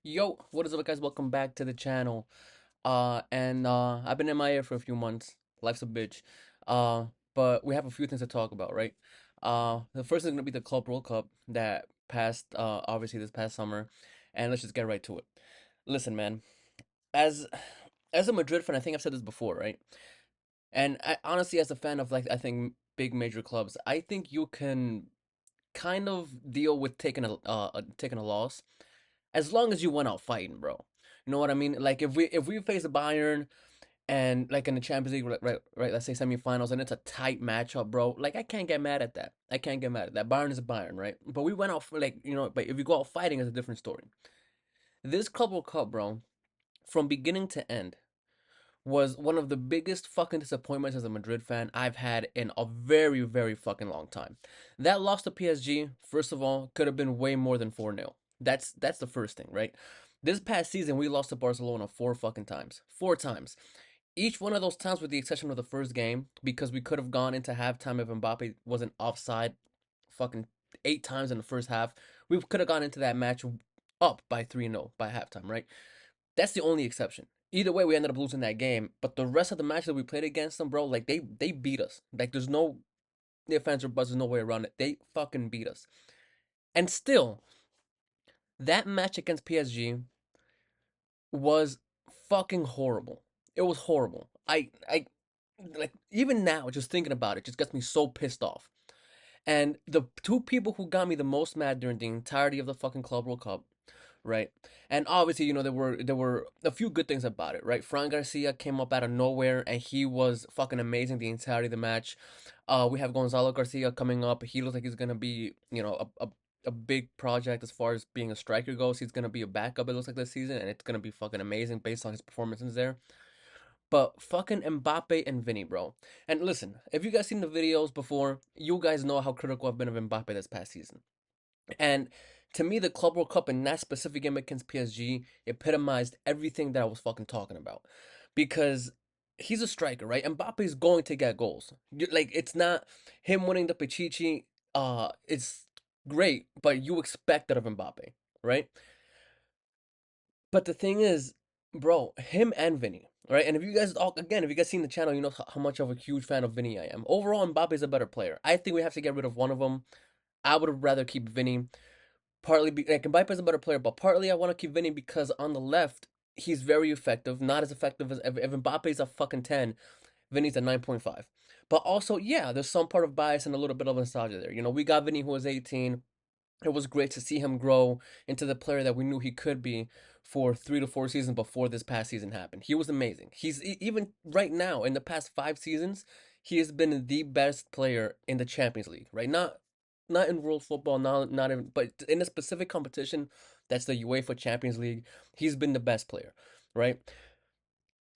Yo, what is up, guys? Welcome back to the channel. And I've been in my ear for a few months. Life's a bitch. Uh, but we have a few things to talk about, right? The first is gonna be the Club World Cup that passed, obviously this past summer, and let's just get right to it. Listen, man, as as a Madrid fan, I think I've said this before, right? And honestly, as a fan of like I think big major clubs, I think you can kind of deal with taking a loss as long as you went out fighting, bro. You know what I mean? Like if we face a Bayern and like in the Champions League, right, let's say semifinals, and it's a tight matchup, bro. Like I can't get mad at that. I can't get mad at that. Bayern is a Bayern, right? But we went out for like but if you go out fighting, it's a different story. This Club World Cup, bro, from beginning to end, was one of the biggest fucking disappointments as a Madrid fan I've had in a very, very fucking long time. That loss to PSG, first of all, could have been way more than 4-0. That's the first thing, right? This past season we lost to Barcelona four fucking times. Four times. Each one of those times with the exception of the first game, because we could have gone into halftime if Mbappe wasn't offside fucking 8 times in the first half. We could have gone into that match up by 3-0 by halftime, right? That's the only exception. Either way, we ended up losing that game. But the rest of the matches that we played against them, bro, like they beat us. Like there's no defense or buzz, there's no way around it. They fucking beat us. And still, that match against PSG was fucking horrible. It was horrible. I like even now, just thinking about it, just gets me so pissed off. And the two people who got me the most mad during the entirety of the fucking Club World Cup, right? And obviously, there were a few good things about it, right? Fran Garcia came up out of nowhere and he was fucking amazing the entirety of the match. We have Gonzalo Garcia coming up. He looks like he's gonna be, a big project as far as being a striker goes. He's gonna be a backup, it looks like this season, and it's gonna be fucking amazing based on his performances there. But fucking Mbappe and Vinny, bro. And listen, if you guys seen the videos before, you guys know how critical I've been of Mbappe this past season. And to me, the Club World Cup in that specific game against PSG epitomized everything that I was fucking talking about. Because he's a striker, right? Mbappe is going to get goals. Like it's not him winning the Pichichi. It's great, but you expect that of Mbappe, right? But the thing is, bro, him and Vinny, right? And if you guys all again, if you guys seen the channel, you know how much of a huge fan of Vinny I am. Overall, Mbappe is a better player. I think we have to get rid of one of them. I would rather keep Vinny. Partly, like Mbappe is a better player, but partly I want to keep Vinny because on the left he's very effective. Not as effective as if Mbappe is a fucking 10, Vinny's a 9.5. But also, yeah, there's some part of bias and a little bit of nostalgia there. We got Vinny who was 18. It was great to see him grow into the player that we knew he could be for 3 to 4 seasons before this past season happened. He was amazing. He's even right now in the past 5 seasons, he has been the best player in the Champions League. Right, not in world football, not in, but in a specific competition, that's the UEFA Champions League. He's been the best player, right?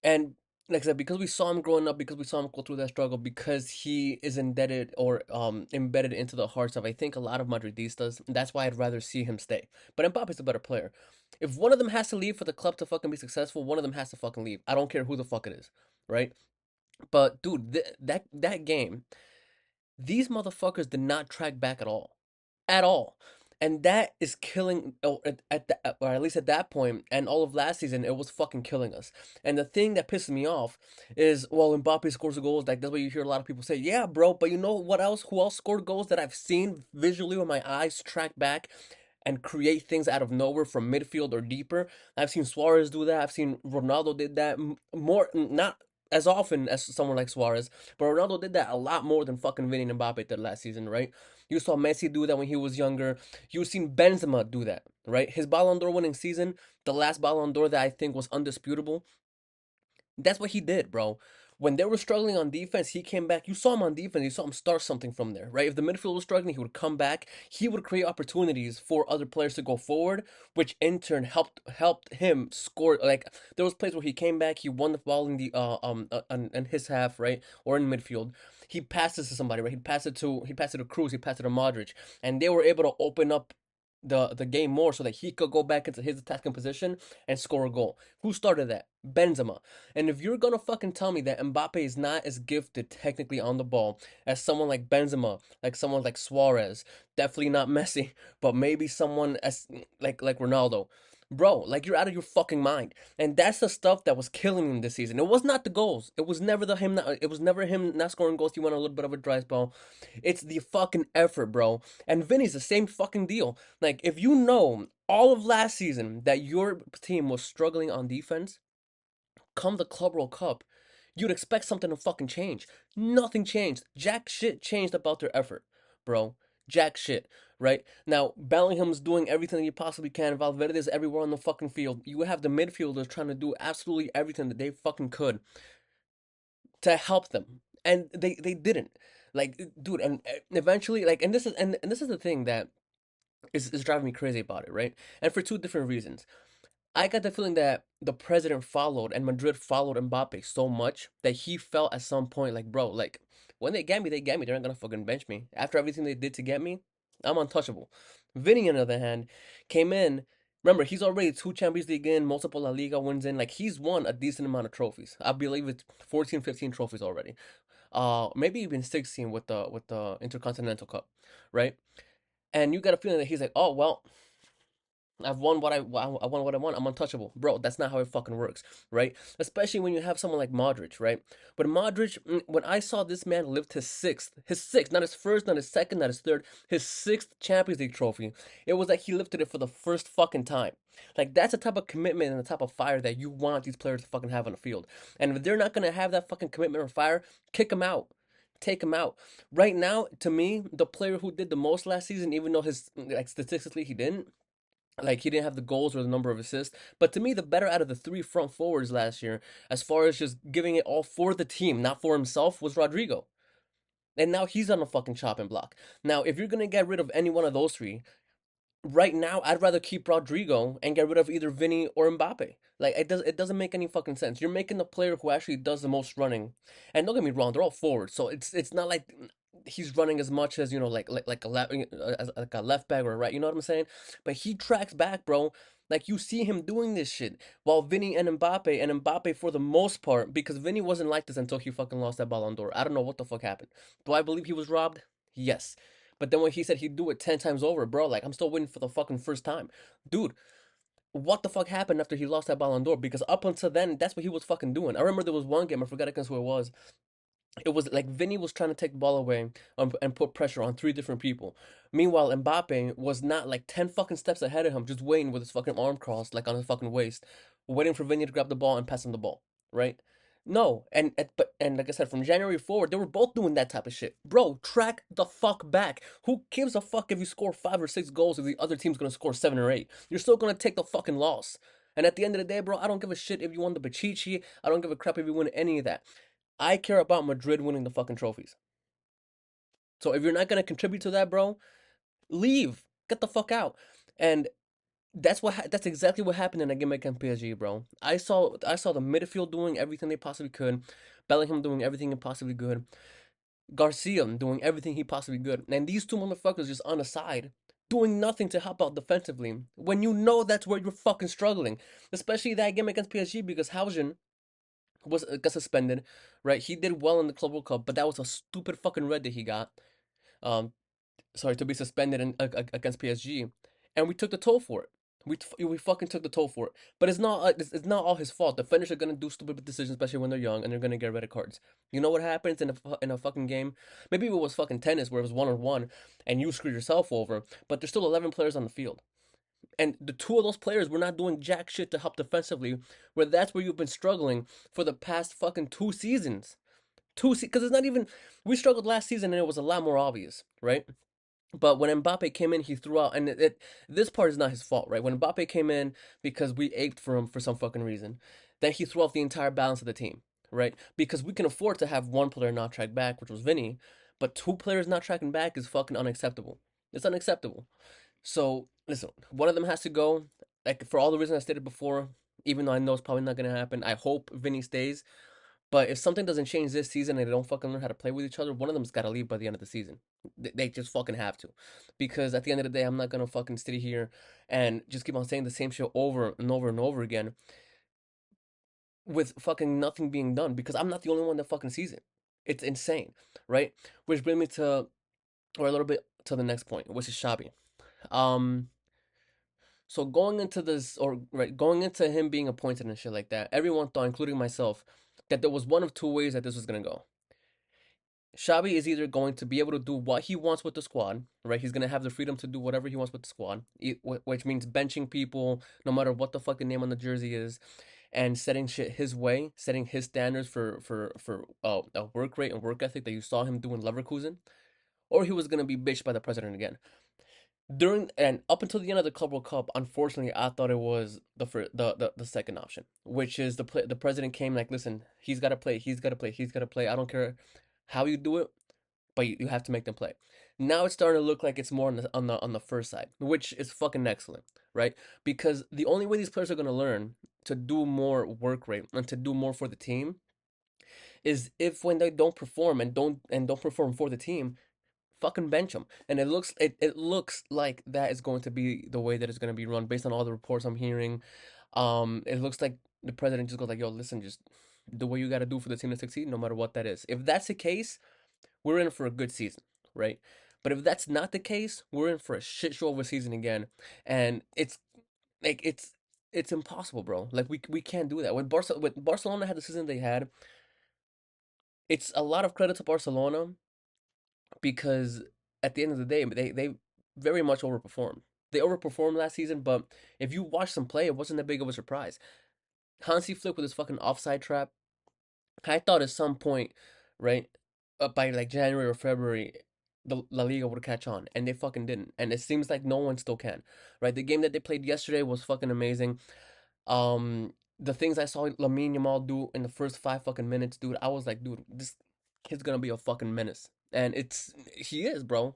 And like I said, because we saw him growing up, because we saw him go through that struggle, because he is indebted or embedded into the hearts of I think a lot of Madridistas. That's why I'd rather see him stay. But Mbappe's a better player. If one of them has to leave for the club to fucking be successful, one of them has to fucking leave. I don't care who the fuck it is, right? But dude, that game, these motherfuckers did not track back at all. And that is killing, or at least at that point, and all of last season, it was fucking killing us. And the thing that pisses me off is, well, Mbappe scores a goals, like that's what you hear a lot of people say. Yeah, bro, but you know what else? Who else scored goals that I've seen visually with my eyes track back and create things out of nowhere from midfield or deeper? I've seen Suarez do that. I've seen Ronaldo did that more, not as often as someone like Suarez, but Ronaldo did that a lot more than fucking Vinny and Mbappe did last season, right? You saw Messi do that when he was younger. You've seen Benzema do that, right? His Ballon d'Or winning season, the last Ballon d'Or that I think was undisputable, that's what he did, bro. When they were struggling on defense, he came back. You saw him on defense. You saw him start something from there, right? If the midfield was struggling, he would come back. He would create opportunities for other players to go forward, which in turn helped him score. Like there was plays where he came back, he won the ball in the in his half, right, or in midfield. He passes to somebody, right? He passed it to Cruz, he passed it to Modric, and they were able to open up the game more so that he could go back into his attacking position and score a goal. Who started that? Benzema. And if you're gonna fucking tell me that Mbappe is not as gifted technically on the ball as someone like Benzema, like someone like Suarez, definitely not Messi, but maybe someone as like Ronaldo. Bro, like you're out of your fucking mind. And that's the stuff that was killing him this season. It was not the goals. It was never the him. It was never him not scoring goals. He went a little bit of a dry spell. It's the fucking effort, bro. And Vinny's the same fucking deal. Like if you know all of last season that your team was struggling on defense, come the Club World Cup, you'd expect something to fucking change. Nothing changed. Jack shit changed about their effort, bro. Jack shit, right? Now, Bellingham's doing everything that he possibly can. Valverde's everywhere on the fucking field. You have the midfielders trying to do absolutely everything that they fucking could to help them. And they didn't. Like, dude, and eventually, like, and this is the thing that is driving me crazy about it, right? And for two different reasons. I got the feeling that the president followed and Madrid followed Mbappe so much that he felt at some point like, bro, like when they get me, they get me. They're not gonna fucking bench me. After everything they did to get me, I'm untouchable. Vinny, on the other hand, came in. Remember, he's already two Champions League in, multiple La Liga wins in. Like he's won a decent amount of trophies. I believe it's 14, 15 trophies already. Maybe even 16 with the Intercontinental Cup, right? And you got a feeling that he's like, oh well, I've won what I won what I want. I'm untouchable, bro. That's not how it fucking works, right? Especially when you have someone like Modric, right? But Modric, when I saw this man lift his sixth, not his first, not his second, not his third, his sixth Champions League trophy, it was like he lifted it for the first fucking time. Like that's the type of commitment and the type of fire that you want these players to fucking have on the field. And if they're not gonna have that fucking commitment or fire, kick them out. Take him out. Right now, to me, the player who did the most last season, even though his like statistically he didn't, like he didn't have the goals or the number of assists. But to me, the better out of the three front forwards last year, as far as just giving it all for the team, not for himself, was Rodrigo. And now he's on the fucking chopping block. Now, if you're gonna get rid of any one of those three, right now, I'd rather keep Rodrigo and get rid of either Vinny or Mbappe. Like it doesn't make any fucking sense. You're making the player who actually does the most running. And don't get me wrong, they're all forwards, so it's not like he's running as much as like like a left back or a right. You know what I'm saying? But he tracks back, bro. Like you see him doing this shit while Vinny and Mbappe for the most part, because Vinny wasn't like this until he fucking lost that Ballon d'Or. I don't know what the fuck happened. Do I believe he was robbed? Yes. But then when he said he'd do it 10 times over, bro, like I'm still waiting for the fucking first time. Dude, what the fuck happened after he lost that Ballon d'Or? Because up until then, that's what he was fucking doing. I remember there was one game, I forgot against who it was. It was like Vinny was trying to take the ball away and put pressure on three different people. Meanwhile, Mbappe was not like 10 fucking steps ahead of him, just waiting with his fucking arm crossed, like on his fucking waist, waiting for Vinny to grab the ball and pass him the ball, right? No, and like I said, from January forward, they were both doing that type of shit. Bro, track the fuck back. Who gives a fuck if you score 5 or 6 goals if the other team's gonna score 7 or 8? You're still gonna take the fucking loss. And at the end of the day, bro, I don't give a shit if you won the Bachichi. I don't give a crap if you win any of that. I care about Madrid winning the fucking trophies. So if you're not gonna contribute to that, bro, leave. Get the fuck out. And that's exactly what happened in that game against PSG, bro. I saw the midfield doing everything they possibly could, Bellingham doing everything he possibly could, Garcia doing everything he possibly could, and these two motherfuckers just on the side doing nothing to help out defensively when you know that's where you're fucking struggling. Especially that game against PSG because Hausen was got suspended, right? He did well in the Club World Cup, but that was a stupid fucking red that he got. Um, sorry, to be suspended against PSG, and we took the toll for it. We fucking took the toll for it. But it's not all his fault. The Defenders are gonna do stupid decisions, especially when they're young, and they're gonna get red cards. You know what happens in a fucking game? Maybe it was fucking tennis where it was 1-on-1, and you screwed yourself over. But there's still 11 players on the field, and the two of those players were not doing jack shit to help defensively. Where that's where you've been struggling for the past fucking 2 seasons. Because it's not even we struggled last season and it was a lot more obvious, right? But when Mbappe came in, he threw out, and this part is not his fault, right? When Mbappe came in, because we aped for him for some fucking reason, then he threw off the entire balance of the team, right? Because we can afford to have one player not track back, which was Vinny, but two players not tracking back is fucking unacceptable. It's unacceptable. So listen, one of them has to go. Like for all the reasons I stated before, even though I know it's probably not gonna happen, I hope Vinny stays. But if something doesn't change this season and they don't fucking learn how to play with each other, one of them's got to leave by the end of the season. They just fucking have to. Because at the end of the day, I'm not going to fucking sit here and just keep on saying the same shit over and over and over again with fucking nothing being done because I'm not the only one that fucking sees it. It's insane, right? Which brings me to, or a little bit to the next point, which is Shabby. Um, So going into this, or right, going into him being appointed and shit like that, everyone thought, including myself, that there was one of two ways that this was gonna go. Xabi is either going to be able to do what he wants with the squad, right? He's gonna have the freedom to do whatever he wants with the squad, which means benching people no matter what the fucking name on the jersey is, and setting shit his way, setting his standards for a work rate and work ethic that you saw him do in Leverkusen, or he was gonna be bitched by the president again. During and up until the end of the Club World Cup, unfortunately, I thought it was the second option, which is the president came like, listen, he's got to play, he's got to play, he's got to play. I don't care how you do it, but you have to make them play. Now it's starting to look like it's more on the first side, which is fucking excellent, right? Because the only way these players are gonna learn to do more work rate and to do more for the team is if when they don't perform and don't perform for the team, fucking bench them. And it looks like that is going to be the way that it's going to be run based on all the reports I'm hearing. It looks like the president just goes like, "Yo, listen, just do what you got to do for the team to succeed, no matter what that is." If that's the case, we're in for a good season, right? But if that's not the case, we're in for a shit show of a season again, and like it's impossible, bro. Like we can't do that. When Barcelona had the season they had, it's a lot of credit to Barcelona because at the end of the day, they very much overperformed. They overperformed last season, but if you watch them play, it wasn't that big of a surprise. Hansi Flick with his fucking offside trap. I thought at some point, right, up by like January or February, the La Liga would catch on, and they fucking didn't. And it seems like no one still can, right? The game that they played yesterday was fucking amazing. The things I saw Lamine Yamal do in the first 5 fucking minutes, dude, I was like, dude, this kid's gonna be a fucking menace, and he is, bro.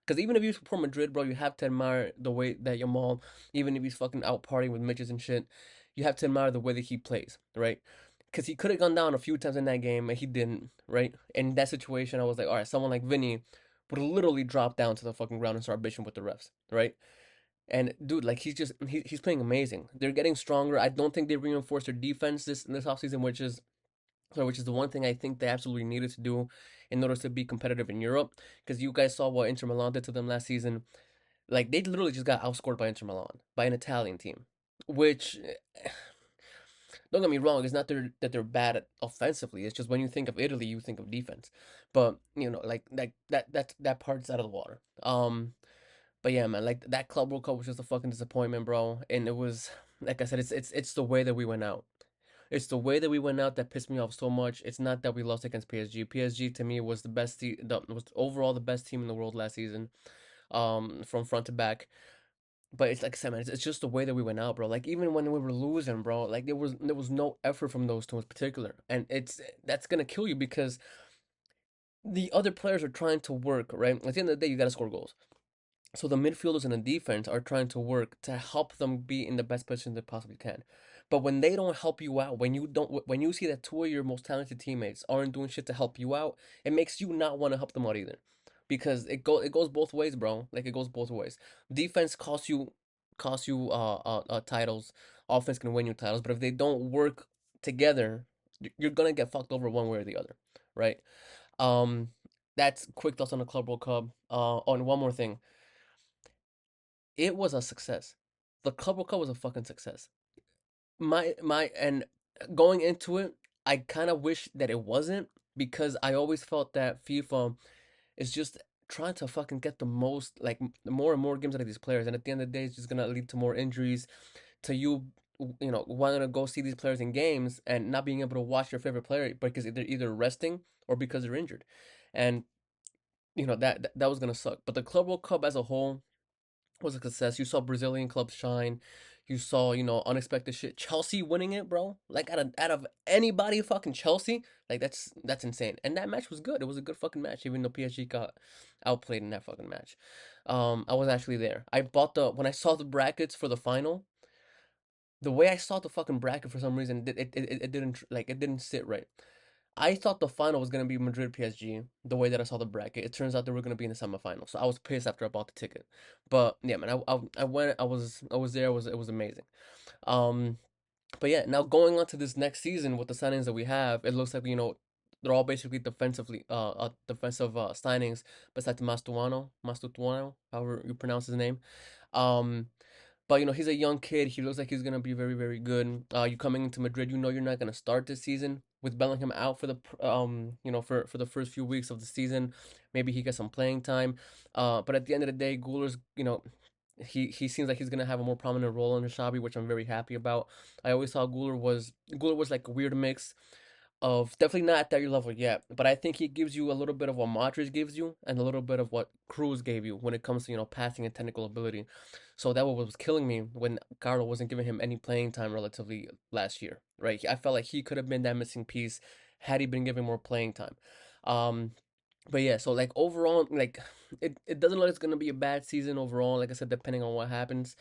Because even if you support Madrid, bro, you have to admire the way that Yamal, even if he's fucking out partying with midgets and shit, you have to admire the way that he plays, right? Because he could have gone down a few times in that game, and he didn't, right? In that situation, I was like, all right, someone like Vinny would literally drop down to the fucking ground and start bitching with the refs, right? And dude, like he's playing amazing. They're getting stronger. I don't think they reinforced their defense this offseason, which is the one thing I think they absolutely needed to do in order to be competitive in Europe. Because you guys saw what Inter Milan did to them last season. Like they literally just got outscored by Inter Milan, by an Italian team. Which don't get me wrong, it's not that they're bad at offensively. It's just when you think of Italy, you think of defense. But like that part's out of the water. But yeah, man, like that Club World Cup was just a fucking disappointment, bro. And it was like I said, it's the way that we went out. It's the way that we went out that pissed me off so much. It's not that we lost against PSG. PSG to me was the best was overall the best team in the world last season, from front to back. But it's like I said, man, it's just the way that we went out, bro. Like even when we were losing, bro, like there was no effort from those two in particular, and that's gonna kill you because the other players are trying to work, right? At the end of the day, you gotta score goals. So the midfielders and the defense are trying to work to help them be in the best position they possibly can. But when they don't help you out, when you see that two of your most talented teammates aren't doing shit to help you out, it makes you not want to help them out either. Because it goes both ways, bro. Like it goes both ways. Defense costs you titles. Offense can win you titles, but if they don't work together, you're gonna get fucked over one way or the other, right? Um, that's quick thoughts on the Club World Cup. On one more thing, it was a success. The Club World Cup was a fucking success. My and going into it, I kind of wish that it wasn't because I always felt that FIFA is just trying to fucking get the most like more and more games out of these players, and at the end of the day, it's just gonna lead to more injuries, to wanting to go see these players in games and not being able to watch your favorite player because they're either resting or because they're injured, and that was gonna suck. But the Club World Cup as a whole was a success. You saw Brazilian clubs shine. You saw, unexpected shit. Chelsea winning it, bro. Like out of anybody, fucking Chelsea. Like that's insane. And that match was good. It was a good fucking match, even though PSG got outplayed in that fucking match. I was actually there. I bought the when I saw the brackets for the final. The way I saw the fucking bracket for some reason, it didn't it didn't sit right. I thought the final was gonna be Madrid PSG. The way that I saw the bracket, it turns out they were gonna be in the semifinal. So I was pissed after I bought the ticket. But yeah, man, I went. I was there. It was amazing. Um, but yeah, now going on to this next season with the signings that we have, it looks like they're all basically defensive signings besides Mastuano, however you pronounce his name. Um, But he's a young kid. He looks like he's gonna be very, very good. You coming into Madrid, you're not gonna start this season with Bellingham out for the for the first few weeks of the season. Maybe he gets some playing time. But at the end of the day, Guler's he seems like he's gonna have a more prominent role under Xabi, which I'm very happy about. I always thought Guler was like a weird mix of definitely not at that level yet, but I think he gives you a little bit of what Modric gives you and a little bit of what Cruz gave you when it comes to passing and technical ability. So that was killing me when Carlo wasn't giving him any playing time relatively last year, right? I felt like he could have been that missing piece had he been given more playing time. Um, but yeah, so like overall, like it doesn't look like it's gonna be a bad season overall. Like I said, depending on what happens.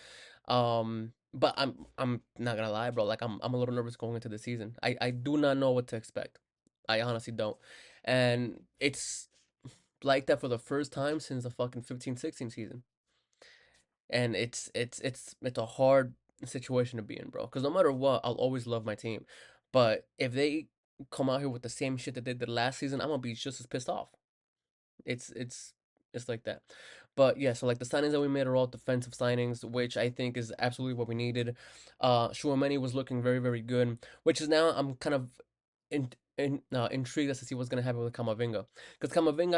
But I'm not gonna lie, bro. Like I'm a little nervous going into the season. I do not know what to expect. I honestly don't. And it's like that for the first time since the fucking 15-16 season. And it's a hard situation to be in, bro. Because no matter what, I'll always love my team. But if they come out here with the same shit that they did last season, I'm gonna be just as pissed off. It's it's it's like that. But yeah, so like the signings that we made are all defensive signings, which I think is absolutely what we needed. Chouameni was looking very, very good, which is now I'm kind of intrigued as to see what's gonna happen with Camavinga. Because Camavinga,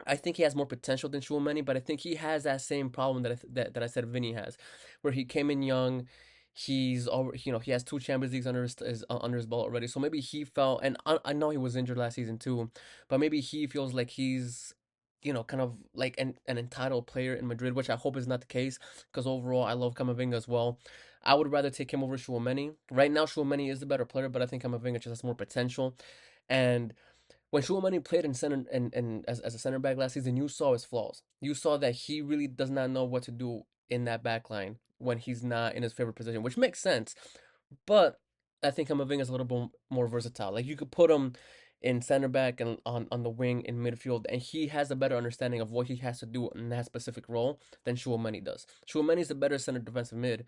I think he has more potential than Chouameni, but I think he has that same problem that I said Vinny has, where he came in young. He's already, he has two Champions Leagues under his belt already. So maybe he felt, and I know he was injured last season too, but maybe he feels like he's, kind of like an entitled player in Madrid, which I hope is not the case. Because overall, I love Camavinga as well. I would rather take him over Chouameni. Right now, Chouameni is the better player, but I think Camavinga just has more potential. And when Chouamani played in center and as a center back last season, you saw his flaws. You saw that he really does not know what to do in that back line when he's not in his favorite position, which makes sense. But I think Camavinga is a little bit more versatile. Like you could put him in center back and on the wing in midfield, and he has a better understanding of what he has to do in that specific role than Chouamani does. Chouamani is a better center defensive mid,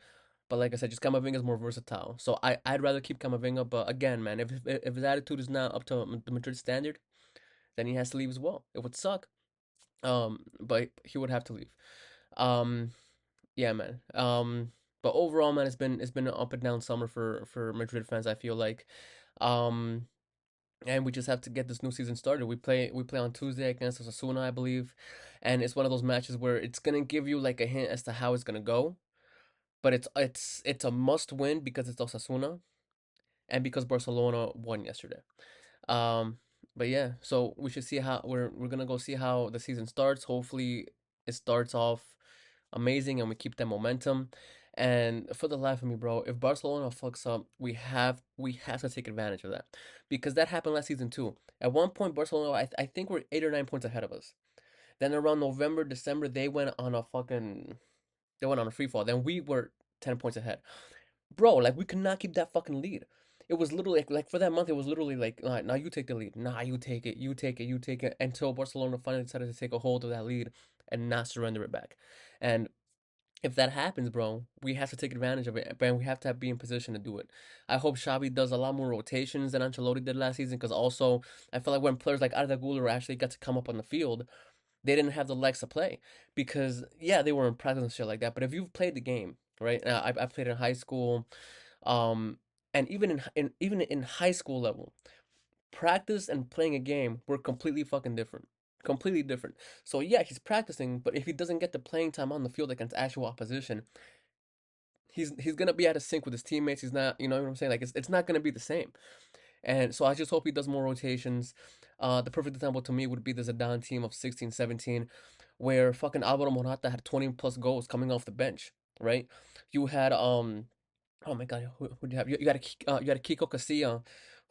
but like I said, just Camavinga is more versatile. So I'd rather keep Camavinga. But again, man, if his attitude is not up to the Madrid standard, then he has to leave as well. It would suck. But he would have to leave. Um, yeah, man. But overall, man, it's been an up and down summer for Madrid fans. I feel like, um, and we just have to get this new season started. We play on Tuesday against Osasuna, I believe, and it's one of those matches where it's gonna give you like a hint as to how it's gonna go. But it's a must win because it's Osasuna and because Barcelona won yesterday. Um, but yeah, so we should see how we're gonna go see how the season starts. Hopefully, it starts off amazing and we keep that momentum. And for the life of me, bro, if Barcelona fucks up, we have to take advantage of that because that happened last season too. At one point, Barcelona, I think we're 8 or 9 points ahead of us. Then around November, December, they went on a free fall. Then we were 10 points ahead, bro. Like we could not keep that fucking lead. It was literally like for that month, it was literally like, all right, now you take the lead. Nah, you take it, you take it, you take it, until Barcelona finally decided to take a hold of that lead and not surrender it back. And if that happens, bro, we have to take advantage of it, and we have to be in position to do it. I hope Xavi does a lot more rotations than Ancelotti did last season, because also I feel like when players like Arda Güler actually got to come up on the field, they didn't have the legs to play because yeah, they were in practice and shit like that. But if you've played the game, right? I played in high school, um, and even in high school level, practice and playing a game were completely fucking different. Completely different. So yeah, he's practicing, but if he doesn't get the playing time on the field against actual opposition, he's gonna be out of sync with his teammates. He's not, you know what I'm saying? Like it's not gonna be the same. And so I just hope he does more rotations. The perfect example to me would be the Zidane team of 16-17, where fucking Alvaro Morata had 20 plus goals coming off the bench, right? You had oh my god, who do you have? You had a Kiko Casilla,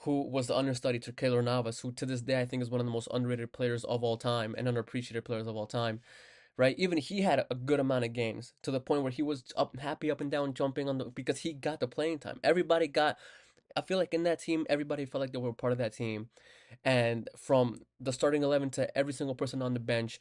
who was the understudy to Keylor Navas, who to this day I think is one of the most underrated players of all time and underappreciated players of all time, right? Even he had a good amount of games to the point where he was happy up and down jumping on the because he got the playing time. Everybody got. I feel like in that team, everybody felt like they were part of that team, and from the starting 11 to every single person on the bench,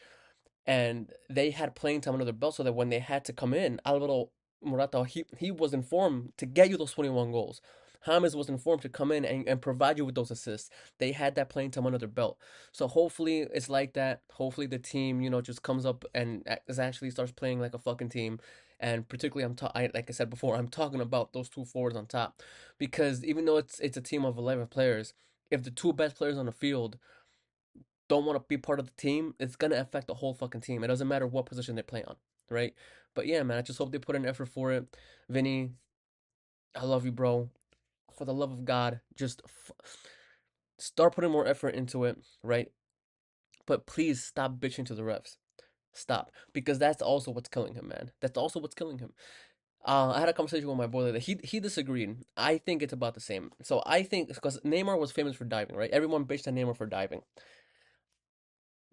and they had playing time under their belt so that when they had to come in, Alvaro Morata, he was informed to get you those 21 goals. James was informed to come in and provide you with those assists. They had that playing time under their belt. So hopefully it's like that. Hopefully the team, just comes up and actually starts playing like a fucking team and particularly like I said before, I'm talking about those two forwards on top, because even though it's a team of 11 players, if the two best players on the field don't want to be part of the team, it's gonna affect the whole fucking team. It doesn't matter what position they play on, right? But yeah, man, I just hope they put in effort for it. Vinny, I love you, bro. For the love of God, just start putting more effort into it, right? But please stop bitching to the refs. Stop, because that's also what's killing him, man. That's also what's killing him. I had a conversation with my boy that he disagreed. I think it's about the same. So I think because Neymar was famous for diving, right? Everyone bitched at Neymar for diving.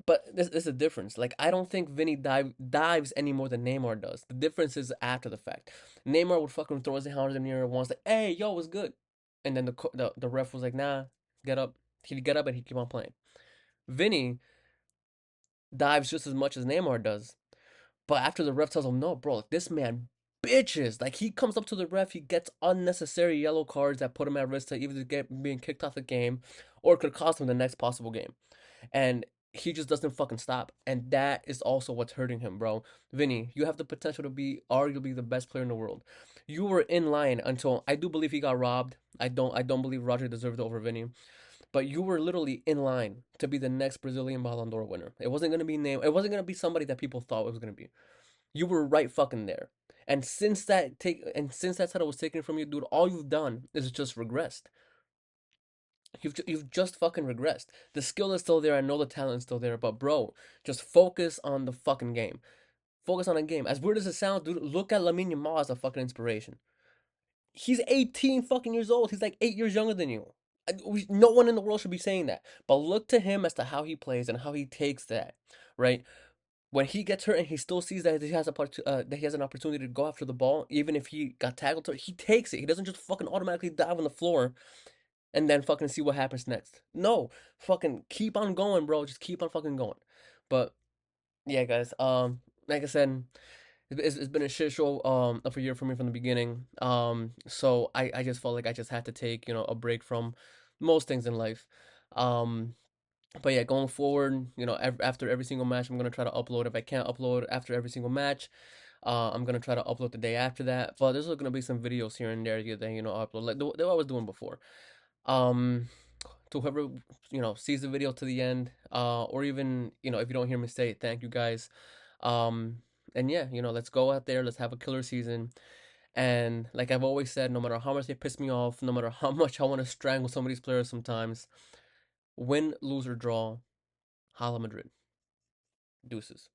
But this is the difference. Like I don't think Vinny dives any more than Neymar does. The difference is after the fact. Neymar would fucking throw his hands in the air once, like, "Hey, yo, what's good?" And then the ref was like, "Nah, get up." He'd get up and he'd keep on playing. Vinny dives just as much as Neymar does, but after the ref tells him, "No, bro, like, this man bitches." Like he comes up to the ref, he gets unnecessary yellow cards that put him at risk to either get being kicked off the game, or could cost him the next possible game. And he just doesn't fucking stop. And that is also what's hurting him, bro. Vinny, you have the potential to be arguably the best player in the world. You were in line until I do believe he got robbed. I don't believe Roger deserved it over Vinny. But you were literally in line to be the next Brazilian Ballon d'Or winner. It wasn't gonna be named. It wasn't gonna be somebody that people thought it was gonna be. You were right fucking there. And since that title was taken from you, dude, all you've done is just regressed. You've just fucking regressed. The skill is still there. I know the talent is still there, but bro, just focus on the fucking game. Focus on the game. As weird as it sounds, dude, look at Lamine Yamal as a fucking inspiration. He's 18 fucking years old. He's like 8 years younger than you. No one in the world should be saying that. But look to him as to how he plays and how he takes that, right? When he gets hurt and he still sees that he has an opportunity to go after the ball, even if he got tackled, he takes it. He doesn't just fucking automatically dive on the floor and then fucking see what happens next. No, fucking keep on going, bro. Just keep on fucking going. But yeah, guys. Like I said, it's been a shit show of a year for me from the beginning. So I just felt like I just had to take a break from most things in life. Um, but yeah, going forward, after every single match, I'm gonna try to upload. If I can't upload after every single match, I'm gonna try to upload the day after that. But there's gonna be some videos here and there that upload like the way I was doing before. Um, to whoever sees the video to the end, or even if you don't hear me say it, thank you guys. Um, and yeah, let's go out there, let's have a killer season. And like I've always said, no matter how much they piss me off, no matter how much I want to strangle some of these players sometimes, win, lose, or draw, Hala Madrid. Deuces.